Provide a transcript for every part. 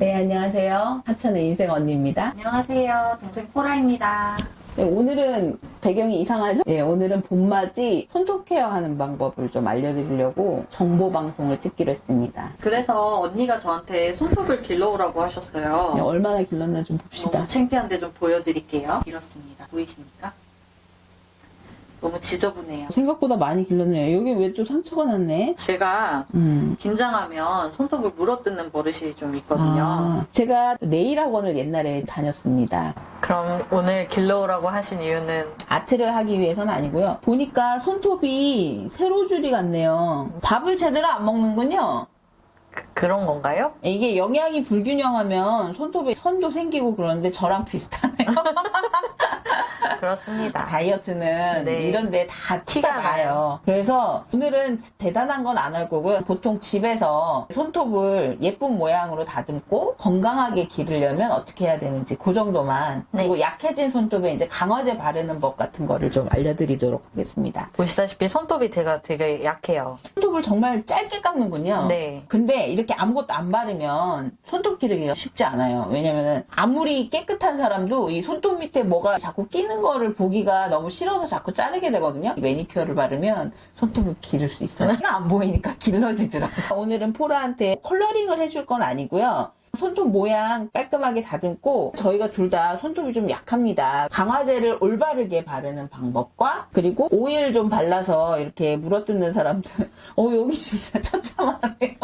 네, 안녕하세요. 하천의 인생 언니입니다. 안녕하세요. 동생 포라입니다. 네, 오늘은 배경이 이상하죠? 예, 오늘은 봄맞이 손톱 케어 하는 방법을 좀 알려드리려고 정보 방송을 찍기로 했습니다. 그래서 언니가 저한테 손톱을 길러오라고 네, 하셨어요. 얼마나 길렀나 좀 봅시다. 너무 창피한데 좀 보여드릴게요. 길었습니다. 보이십니까? 너무 지저분해요. 생각보다 많이 길렀네요. 여기 왜 또 상처가 났네? 제가 긴장하면 손톱을 물어뜯는 버릇이 좀 있거든요. 제가 네일 학원을 옛날에 다녔습니다. 그럼 오늘 길러오라고 하신 이유는? 아트를 하기 위해서는 아니고요. 보니까 손톱이 세로줄이 같네요. 밥을 제대로 안 먹는군요. 그런 건가요? 이게 영양이 불균형하면 손톱에 선도 생기고 그러는데 저랑 비슷하네요. 그렇습니다. 다이어트는 네. 이런데 다 티가 티가 나요. 그래서 오늘은 대단한 건 안 할 거고요. 보통 집에서 손톱을 예쁜 모양으로 다듬고 건강하게 기르려면 어떻게 해야 되는지 그 정도만. 네. 그리고 약해진 손톱에 이제 강화제 바르는 법 같은 거를 좀 알려드리도록 하겠습니다. 보시다시피 손톱이 제가 되게 약해요. 손톱을 정말 짧게 깎는군요. 네. 근데 이렇게 아무것도 안 바르면 손톱 기르기가 쉽지 않아요. 왜냐면은 아무리 깨끗한 사람도 이 손톱 밑에 뭐가 자꾸 끼는 거를 보기가 너무 싫어서 자꾸 자르게 되거든요. 매니큐어를 바르면 손톱을 기를 수 있어요. 안 보이니까 길러지더라고요. 오늘은 포라한테 컬러링을 해줄 건 아니고요. 손톱 모양 깔끔하게 다듬고, 저희가 둘 다 손톱이 좀 약합니다. 강화제를 올바르게 바르는 방법과, 그리고 오일 좀 발라서 이렇게 물어뜯는 사람들, 여기 진짜 처참하네요.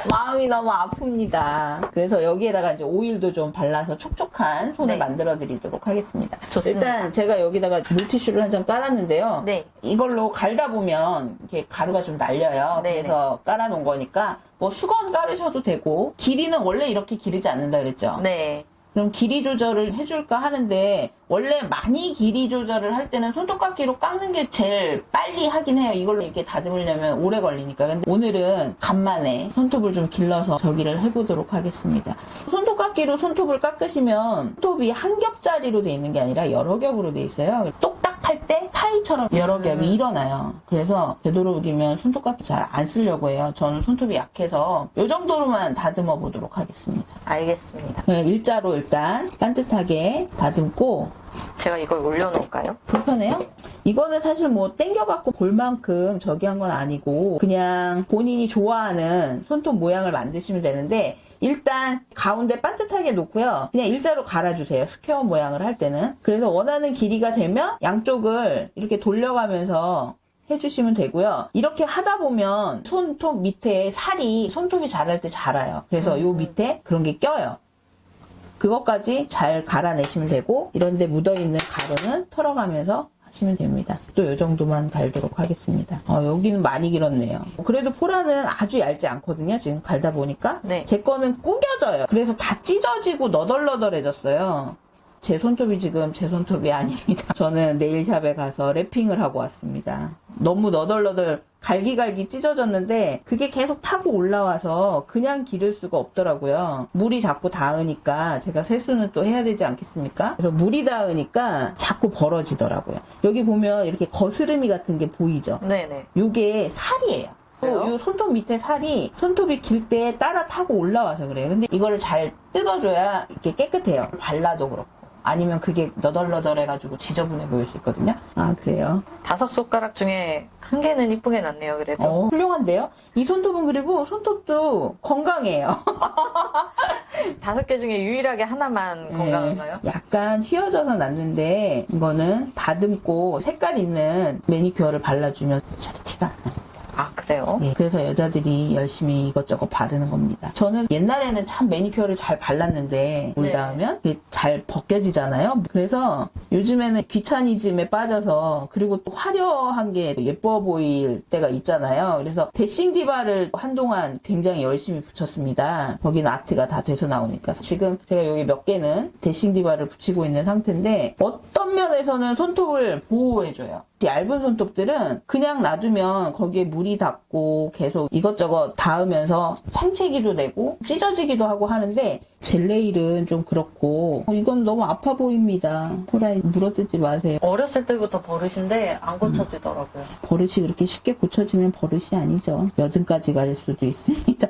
마음이 너무 아픕니다. 그래서 여기에다가 이제 오일도 좀 발라서 촉촉한 손을 네. 만들어 드리도록 하겠습니다. 좋습니다. 일단 제가 여기다가 물티슈를 한 장 깔았는데요. 네. 이걸로 갈다 보면 이렇게 가루가 좀 날려요. 네, 그래서 깔아놓은 거니까 뭐 수건 깔으셔도 되고, 길이는 원래 이렇게 기르지 않는다 그랬죠? 네. 그럼 길이 조절을 해줄까 하는데, 원래 많이 길이 조절을 할 때는 손톱깎이로 깎는 게 제일 빨리 하긴 해요. 이걸로 이렇게 다듬으려면 오래 걸리니까. 근데 오늘은 간만에 손톱을 좀 길러서 저기를 해보도록 하겠습니다. 손톱깎이로 손톱을 깎으시면 손톱이 한 겹짜리로 돼 있는 게 아니라 여러 겹으로 돼 있어요. 똑딱 할 때 파이처럼 여러 겹이 일어나요. 그래서 되도록이면 손톱깎이 잘 안 쓰려고 해요. 저는 손톱이 약해서 이 정도로만 다듬어 보도록 하겠습니다. 알겠습니다. 일자로 일단 반듯하게 다듬고. 제가 이걸 올려놓을까요? 불편해요? 이거는 사실 뭐 땡겨갖고 볼 만큼 저기 한 건 아니고, 그냥 본인이 좋아하는 손톱 모양을 만드시면 되는데, 일단 가운데 반듯하게 놓고요. 그냥 일자로 갈아주세요. 스퀘어 모양을 할 때는. 그래서 원하는 길이가 되면 양쪽을 이렇게 돌려가면서 해주시면 되고요. 이렇게 하다 보면 손톱 밑에 살이 손톱이 자랄 때 자라요. 그래서 요 밑에 그런 게 껴요. 그것까지 잘 갈아내시면 되고, 이런데 묻어있는 가루는 털어가면서 하시면 됩니다. 또 이 정도만 갈도록 하겠습니다. 여기는 많이 길었네요. 그래도 포라는 아주 얇지 않거든요. 지금 갈다 보니까. 네. 제 거는 구겨져요. 그래서 다 찢어지고 너덜너덜해졌어요. 제 손톱이 지금 제 손톱이 아닙니다. 저는 네일샵에 가서 랩핑을 하고 왔습니다. 너무 너덜너덜 갈기갈기 찢어졌는데 그게 계속 타고 올라와서 그냥 기를 수가 없더라고요. 물이 자꾸 닿으니까 제가 세수는 또 해야 되지 않겠습니까? 그래서 물이 닿으니까 자꾸 벌어지더라고요. 여기 보면 이렇게 거스름이 같은 게 보이죠? 네네. 요게 살이에요. 요 손톱 밑에 살이 손톱이 길 때 따라 타고 올라와서 그래요. 근데 이거를 잘 뜯어줘야 이렇게 깨끗해요. 발라도 그렇고. 아니면 그게 너덜너덜해가지고 지저분해 보일 수 있거든요. 아, 그래요? 5손가락 중에 1개는 이쁘게 났네요, 그래도. 훌륭한데요? 이 손톱은 그리고 손톱도 건강해요. 5개 중에 유일하게 하나만 건강한가요? 약간 휘어져서 났는데, 이거는 다듬고 색깔 있는 매니큐어를 발라주면 잘 티가 안 나요. 아, 그래요? 그래서 여자들이 열심히 이것저것 바르는 겁니다. 저는 옛날에는 참 매니큐어를 잘 발랐는데 물 네. 닿으면 이게 잘 벗겨지잖아요. 그래서 요즘에는 귀차니즘에 빠져서, 그리고 또 화려한 게 예뻐 보일 때가 있잖아요. 그래서 데싱 디바를 한동안 굉장히 열심히 붙였습니다. 거기는 아트가 다 돼서 나오니까. 지금 제가 여기 몇 개는 데싱 디바를 붙이고 있는 상태인데, 어떤 면에서는 손톱을 보호해줘요. 얇은 손톱들은 그냥 놔두면 거기에 물이 닿고 계속 이것저것 닿으면서 생채기도 되고 찢어지기도 하고 하는데 젤네일은 좀 그렇고 이건 너무 아파 보입니다. 호라이 물어뜯지 마세요. 어렸을 때부터 버릇인데 안 고쳐지더라고요. 버릇이 그렇게 쉽게 고쳐지면 버릇이 아니죠. 여든까지 갈 수도 있습니다.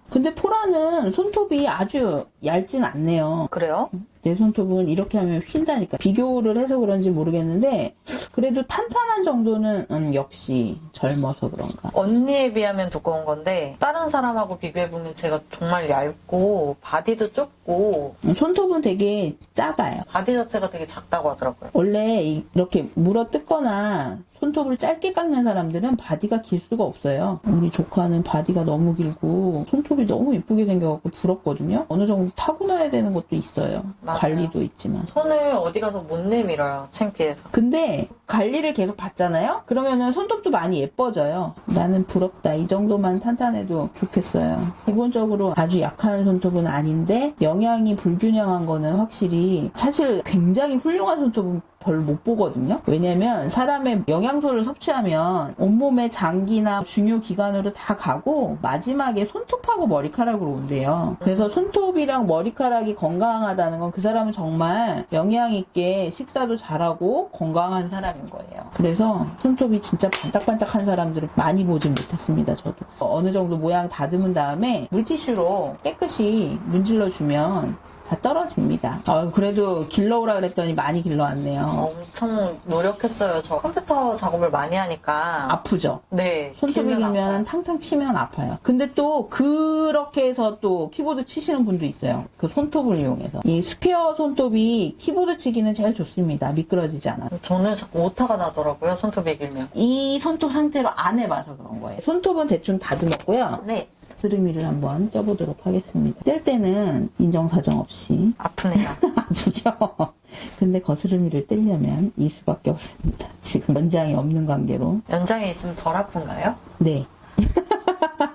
근데 포라는 손톱이 아주 얇진 않네요. 그래요? 내 손톱은 이렇게 하면 휜다니까. 비교를 해서 그런지 모르겠는데 그래도 탄탄한 정도는 역시 젊어서 그런가. 언니에 비하면 두꺼운 건데 다른 사람하고 비교해보면 제가 정말 얇고 바디도 좁고 손톱은 되게 작아요. 바디 자체가 되게 작다고 하더라고요. 원래 이렇게 물어 뜯거나 손톱을 짧게 깎는 사람들은 바디가 길 수가 없어요. 우리 조카는 바디가 너무 길고 손톱이 너무 예쁘게 생겨갖고 부럽거든요. 어느 정도 타고나야 되는 것도 있어요. 맞아요. 관리도 있지만. 손을 어디 가서 못 내밀어요. 창피해서. 근데 관리를 계속 받잖아요? 그러면은 손톱도 많이 예뻐져요. 나는 부럽다. 이 정도만 탄탄해도 좋겠어요. 기본적으로 아주 약한 손톱은 아닌데 영양이 불균형한 거는 확실히 사실 굉장히 훌륭한 손톱은 별로 못 보거든요. 왜냐면 사람의 영양소를 섭취하면 온몸의 장기나 중요 기관으로 다 가고 마지막에 손톱하고 머리카락으로 온대요. 그래서 손톱이랑 머리카락이 건강하다는 건 그 사람은 정말 영양 있게 식사도 잘하고 건강한 사람인 거예요. 그래서 손톱이 진짜 반딱반딱한 사람들을 많이 보진 못했습니다. 저도. 어느 정도 모양 다듬은 다음에 물티슈로 깨끗이 문질러주면 다 떨어집니다. 그래도 길러오라 그랬더니 많이 길러왔네요. 엄청 노력했어요. 저 컴퓨터 작업을 많이 하니까. 아프죠? 네. 손톱이 길면 길면 아파요. 탕탕 치면 아파요. 근데 또 그렇게 해서 또 키보드 치시는 분도 있어요. 그 손톱을 이용해서. 이 스퀘어 손톱이 키보드 치기는 제일 좋습니다. 미끄러지지 않아. 저는 자꾸 오타가 나더라고요. 손톱이 길면. 이 손톱 상태로 안 해봐서 그런 거예요. 손톱은 대충 다듬었고요. 네. 스르미를 한번 떼보도록 하겠습니다. 뗄 때는 인정사정 없이. 아프네요. 아프죠? 근데 거스르미를 떼려면 이 수밖에 없습니다. 지금 연장이 없는 관계로. 연장에 있으면 덜 아픈가요? 네.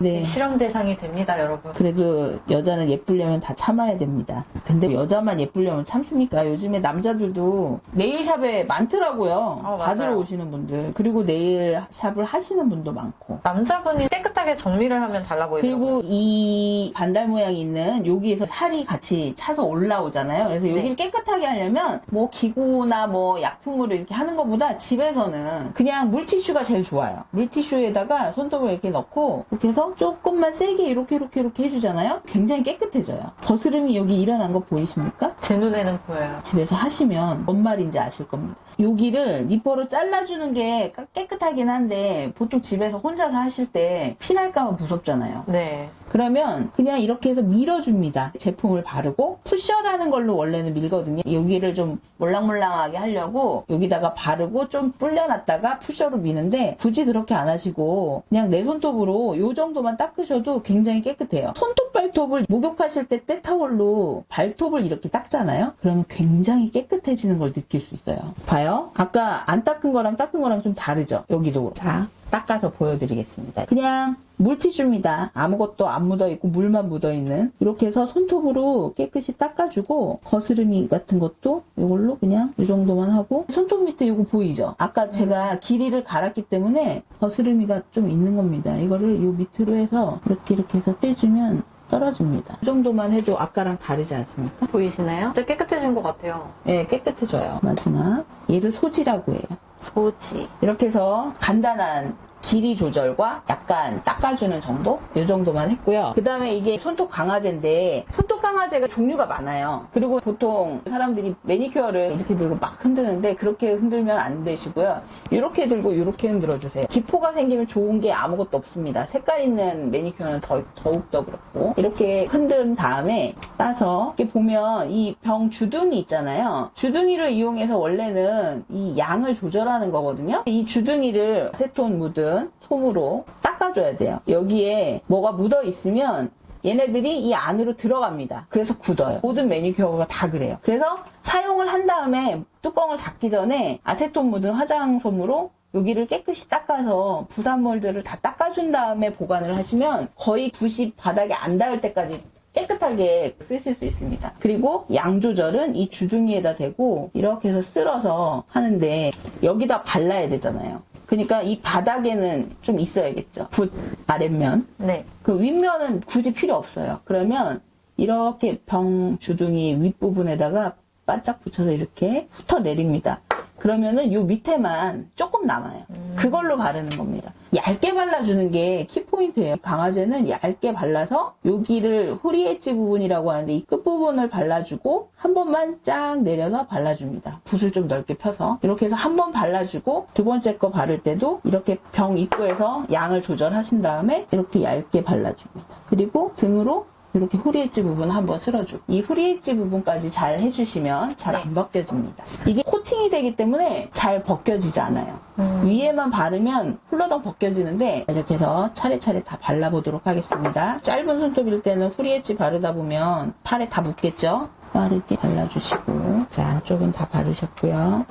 네. 실험 대상이 됩니다, 여러분. 그래도 여자는 예쁘려면 다 참아야 됩니다. 근데 여자만 예쁘려면 참습니까? 요즘에 남자들도 네일샵에 많더라고요. 맞아요. 받으러 오시는 분들. 그리고 네일샵을 하시는 분도 많고. 남자분이 깨끗하게 정리를 하면 달라 보이더라고요. 그리고 이 반달 모양이 있는 여기에서 살이 같이 차서 올라오잖아요. 그래서 여기를 깨끗하게 하려면 뭐 기구나 뭐 약품으로 이렇게 하는 것보다 집에서는 그냥 물티슈가 제일 좋아요. 물티슈에다가 손톱을 이렇게 넣고 이렇게 해서 조금만 세게 이렇게 해주잖아요. 굉장히 깨끗해져요. 거스름이 여기 일어난 거 보이십니까? 제 눈에는 보여요. 집에서 하시면 뭔 말인지 아실 겁니다. 여기를 니퍼로 잘라주는 게 깨끗하긴 한데 보통 집에서 혼자서 하실 때 피날까봐 무섭잖아요. 네. 그러면 그냥 이렇게 해서 밀어줍니다. 제품을 바르고 푸셔라는 걸로 원래는 밀거든요. 여기를 좀 몰랑몰랑하게 하려고 여기다가 바르고 좀 불려놨다가 푸셔로 미는데 굳이 그렇게 안 하시고 그냥 내 손톱으로 요 정도만 닦으셔도 굉장히 깨끗해요. 손톱 발톱을 목욕하실 때 때타월로 발톱을 이렇게 닦잖아요. 그러면 굉장히 깨끗해지는 걸 느낄 수 있어요. 봐요. 아까 안 닦은 거랑 닦은 거랑 좀 다르죠. 여기도. 자, 닦아서 보여드리겠습니다. 그냥 물티슈입니다. 아무것도 안 묻어있고 물만 묻어있는 이렇게 해서 손톱으로 깨끗이 닦아주고 거스름이 같은 것도 이걸로 그냥 이 정도만 하고 손톱 밑에 이거 보이죠? 아까 제가 길이를 갈았기 때문에 거스름이가 좀 있는 겁니다. 이거를 이 밑으로 해서 이렇게 해서 빼주면 떨어집니다. 이 정도만 해도 아까랑 다르지 않습니까? 보이시나요? 진짜 깨끗해진 것 같아요. 네, 깨끗해져요. 마지막 얘를 소지라고 해요. 소지. 이렇게 해서 간단한 길이 조절과 약간 닦아주는 정도? 이 정도만 했고요. 그 다음에 이게 손톱 강화제인데 손톱 강화제가 종류가 많아요. 그리고 보통 사람들이 매니큐어를 이렇게 들고 막 흔드는데 그렇게 흔들면 안 되시고요. 이렇게 들고 이렇게 흔들어주세요. 기포가 생기면 좋은 게 아무것도 없습니다. 색깔 있는 매니큐어는 더욱더 그렇고 이렇게 흔든 다음에 따서 이렇게 보면 이 병 주둥이 있잖아요. 주둥이를 이용해서 원래는 이 양을 조절하는 거거든요. 이 주둥이를 아세톤 묻은 솜으로 닦아줘야 돼요. 여기에 뭐가 묻어 있으면 얘네들이 이 안으로 들어갑니다. 그래서 굳어요. 모든 매니큐어가 다 그래요. 그래서 사용을 한 다음에 뚜껑을 닫기 전에 아세톤 묻은 화장솜으로 여기를 깨끗이 닦아서 부산물들을 다 닦아준 다음에 보관을 하시면 거의 붓이 바닥에 안 닿을 때까지 깨끗하게 쓰실 수 있습니다. 그리고 양 조절은 이 주둥이에다 대고 이렇게 해서 쓸어서 하는데 여기다 발라야 되잖아요. 그러니까 이 바닥에는 좀 있어야겠죠. 붓 아랫면. 네. 그 윗면은 굳이 필요 없어요. 그러면 이렇게 병 주둥이 윗부분에다가 바짝 붙여서 이렇게 훑어 내립니다. 그러면은 요 밑에만 조금 남아요. 그걸로 바르는 겁니다. 얇게 발라주는 게 키포인트예요. 강아지는 얇게 발라서 여기를 후리 엣지 부분이라고 하는데 이 끝부분을 발라주고 한 번만 쫙 내려서 발라줍니다. 붓을 좀 넓게 펴서 이렇게 해서 한 번 발라주고 두 번째 거 바를 때도 이렇게 병 입구에서 양을 조절하신 다음에 이렇게 얇게 발라줍니다. 그리고 등으로 이렇게 후리 엣지 부분 한번 쓸어주고 이 후리 엣지 부분까지 잘 해주시면 잘 안 벗겨집니다. 이게 코팅이 되기 때문에 잘 벗겨지지 않아요. 위에만 바르면 훌러덩 벗겨지는데 이렇게 해서 차례차례 다 발라보도록 하겠습니다. 짧은 손톱일 때는 후리 엣지 바르다 보면 팔에 다 묻겠죠? 빠르게 발라주시고 자, 안쪽은 다 바르셨고요.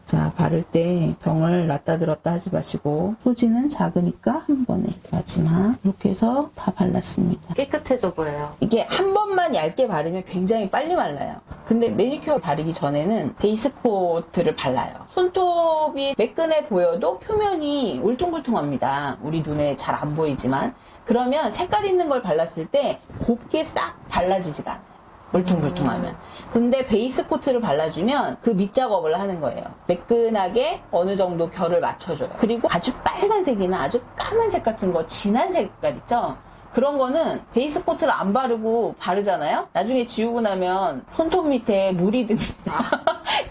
자, 바를 때 병을 놨다 들었다 하지 마시고 소지는 작으니까 한 번에 마지막 이렇게 해서 다 발랐습니다. 깨끗해져 보여요. 이게 한 번만 얇게 바르면 굉장히 빨리 말라요. 근데 매니큐어 바르기 전에는 베이스 코트를 발라요. 손톱이 매끈해 보여도 표면이 울퉁불퉁합니다. 우리 눈에 잘 안 보이지만 그러면 색깔 있는 걸 발랐을 때 곱게 싹 발라지지가 않아요. 울퉁불퉁하면. 그런데 베이스 코트를 발라주면 그 밑작업을 하는 거예요. 매끈하게 어느 정도 결을 맞춰줘요. 그리고 아주 빨간색이나 아주 까만색 같은 거, 진한 색깔 있죠? 그런 거는 베이스 코트를 안 바르고 바르잖아요? 나중에 지우고 나면 손톱 밑에 물이 듭니다.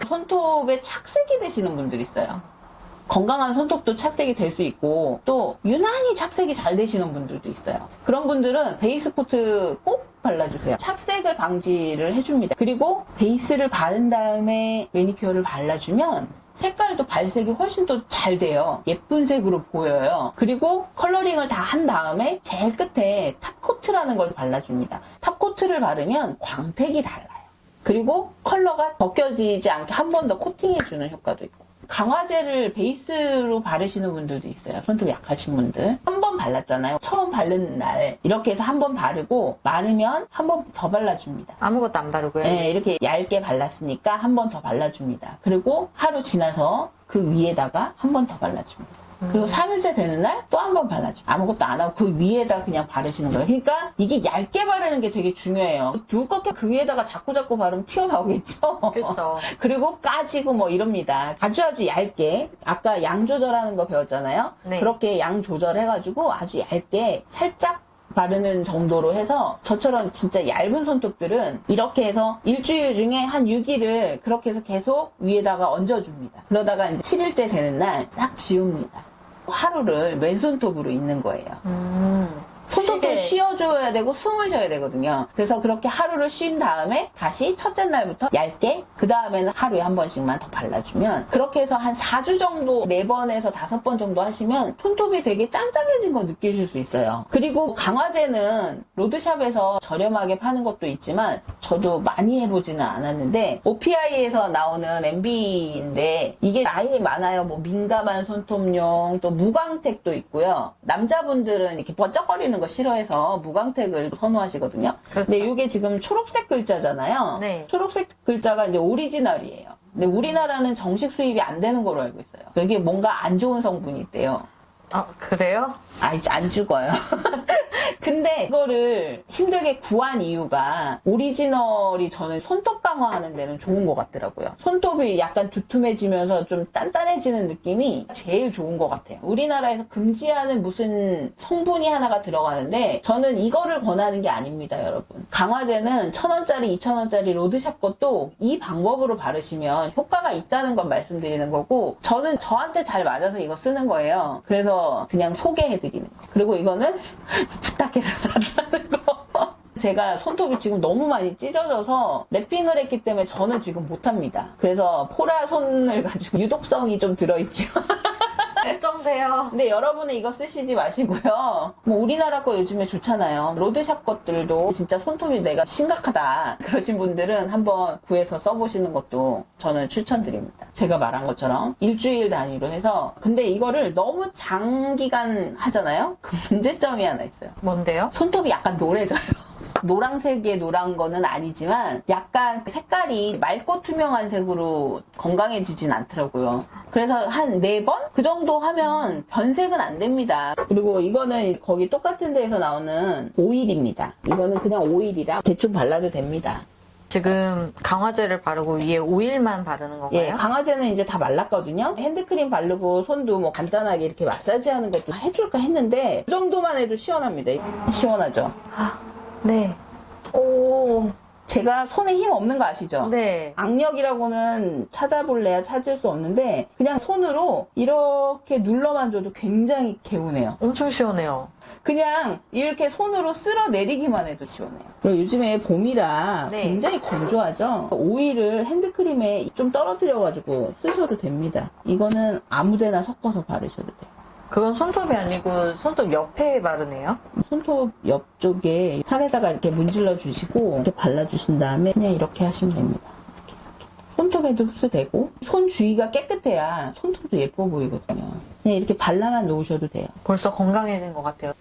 손톱에 착색이 되시는 분들이 있어요. 건강한 손톱도 착색이 될 수 있고 또 유난히 착색이 잘 되시는 분들도 있어요. 그런 분들은 베이스 코트 꼭 발라주세요. 착색을 방지를 해줍니다. 그리고 베이스를 바른 다음에 매니큐어를 발라주면 색깔도 발색이 훨씬 더 잘 돼요. 예쁜 색으로 보여요. 그리고 컬러링을 다 한 다음에 제일 끝에 탑코트라는 걸 발라줍니다. 탑코트를 바르면 광택이 달라요. 그리고 컬러가 벗겨지지 않게 한 번 더 코팅해주는 효과도 있고. 강화제를 베이스로 바르시는 분들도 있어요. 손톱 약하신 분들. 한 번 발랐잖아요. 처음 바른 날. 이렇게 해서 한 번 바르고 마르면 한 번 더 발라줍니다. 아무것도 안 바르고요. 네, 이렇게 얇게 발랐으니까 한 번 더 발라줍니다. 그리고 하루 지나서 그 위에다가 한 번 더 발라줍니다. 그리고 3일째 되는 날 또 한 번 발라줘. 아무것도 안 하고 그 위에다 그냥 바르시는 거예요. 그러니까 이게 얇게 바르는 게 되게 중요해요. 두껍게 그 위에다가 자꾸자꾸 바르면 튀어나오겠죠? 그렇죠. 그리고 까지고 뭐 이럽니다. 아주 얇게. 아까 양 조절하는 거 배웠잖아요? 네. 그렇게 양 조절해가지고 아주 얇게 살짝 바르는 정도로 해서 저처럼 진짜 얇은 손톱들은 이렇게 해서 일주일 중에 한 6일을 그렇게 해서 계속 위에다가 얹어줍니다. 그러다가 이제 7일째 되는 날 싹 지웁니다. 하루를 맨손톱으로 있는 거예요. 손톱도 쉬게. 쉬어줘야 되고 숨을 쉬어야 되거든요. 그래서 그렇게 하루를 쉰 다음에 다시 첫째 날부터 얇게 그 다음에는 하루에 한 번씩만 더 발라주면 그렇게 해서 한 4주 정도 4번에서 5번 정도 하시면 손톱이 되게 짱짱해진 거 느끼실 수 있어요. 그리고 강화제는 로드샵에서 저렴하게 파는 것도 있지만 저도 많이 해보지는 않았는데 OPI에서 나오는 MB인데 이게 라인이 많아요. 뭐 민감한 손톱용 또 무광택도 있고요. 남자분들은 이렇게 번쩍거리는 거 싫어해서 무광택을 선호하시거든요. 그렇죠. 근데 이게 지금 초록색 글자잖아요. 네. 초록색 글자가 이제 오리지널이에요. 근데 우리나라는 정식 수입이 안 되는 걸로 알고 있어요. 여기에 뭔가 안 좋은 성분이 있대요. 아, 그래요? 안 죽어요. 근데 이거를 힘들게 구한 이유가 오리지널이 저는 손톱 강화하는 데는 좋은 것 같더라고요. 손톱이 약간 두툼해지면서 좀 단단해지는 느낌이 제일 좋은 것 같아요. 우리나라에서 금지하는 무슨 성분이 하나가 들어가는데 저는 이거를 권하는 게 아닙니다, 여러분. 강화제는 1,000원짜리, 2,000원짜리 로드샵 것도 이 방법으로 바르시면 효과가 있다는 건 말씀드리는 거고 저는 저한테 잘 맞아서 이거 쓰는 거예요. 그래서 그냥 소개해드리는 거. 그리고 이거는 부탁해서 사달라는 거. 제가 손톱이 지금 너무 많이 찢어져서 랩핑을 했기 때문에 저는 지금 못합니다. 그래서 포라 손을 가지고 유독성이 좀 들어있죠. 걱정돼요. 근데 여러분은 이거 쓰시지 마시고요. 뭐 우리나라 거 요즘에 좋잖아요. 로드샵 것들도 진짜 손톱이 내가 심각하다 그러신 분들은 한번 구해서 써보시는 것도 저는 추천드립니다. 제가 말한 것처럼 일주일 단위로 해서 근데 이거를 너무 장기간 하잖아요. 그 문제점이 하나 있어요. 뭔데요? 손톱이 약간 노래져요. 노란색의 노란 거는 아니지만 약간 색깔이 맑고 투명한 색으로 건강해지진 않더라고요. 그래서 한 4번? 그 정도 하면 변색은 안 됩니다. 그리고 이거는 거기 똑같은 데에서 나오는 오일입니다. 이거는 그냥 오일이라 대충 발라도 됩니다. 지금 강화제를 바르고 위에 오일만 바르는 건가요? 예, 강화제는 이제 다 말랐거든요. 핸드크림 바르고 손도 뭐 간단하게 이렇게 마사지하는 것도 해줄까 했는데 그 정도만 해도 시원합니다. 시원하죠? 네. 오. 제가 손에 힘 없는 거 아시죠? 네. 악력이라고는 찾아볼래야 찾을 수 없는데 그냥 손으로 이렇게 눌러만 줘도 굉장히 개운해요. 엄청 시원해요. 그냥 이렇게 손으로 쓸어 내리기만 해도 시원해요. 그리고 요즘에 봄이라 네. 굉장히 건조하죠. 오일을 핸드크림에 좀 떨어뜨려가지고 쓰셔도 됩니다. 이거는 아무데나 섞어서 바르셔도 돼요. 그건 손톱이 아니고 손톱 옆에 바르네요. 손톱 옆쪽에 살에다가 이렇게 문질러 주시고 이렇게 발라주신 다음에 그냥 이렇게 하시면 됩니다. 이렇게. 손톱에도 흡수되고 손 주위가 깨끗해야 손톱도 예뻐 보이거든요. 그냥 이렇게 발라만 놓으셔도 돼요. 벌써 건강해진 것 같아요.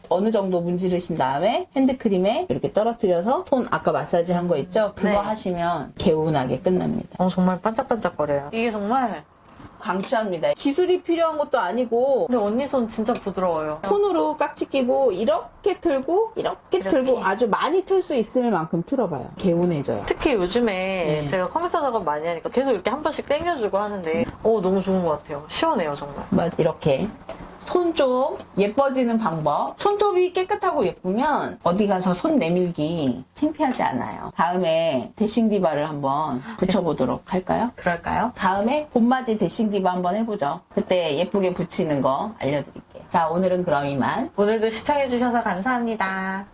어느 정도 문지르신 다음에 핸드크림에 이렇게 떨어뜨려서 손 아까 마사지 한 거 있죠? 그거 네. 하시면 개운하게 끝납니다. 정말 반짝반짝거려요. 이게 정말. 강추합니다. 기술이 필요한 것도 아니고 근데 언니 손 진짜 부드러워요. 손으로 깍지 끼고 이렇게 틀고 이렇게 틀고 아주 많이 틀 수 있을 만큼 틀어봐요. 개운해져요. 특히 요즘에 제가 컴퓨터 작업 많이 하니까 계속 이렇게 한 번씩 당겨주고 하는데 너무 좋은 것 같아요. 시원해요 정말. 이렇게 손 좀 예뻐지는 방법. 손톱이 깨끗하고 예쁘면 어디 가서 손 내밀기 창피하지 않아요. 다음에 데싱 디바를 한번 붙여보도록 할까요? 그럴까요? 다음에 봄맞이 데싱 디바 한번 해보죠. 그때 예쁘게 붙이는 거 알려드릴게요. 자, 오늘은 그럼 이만. 오늘도 시청해주셔서 감사합니다.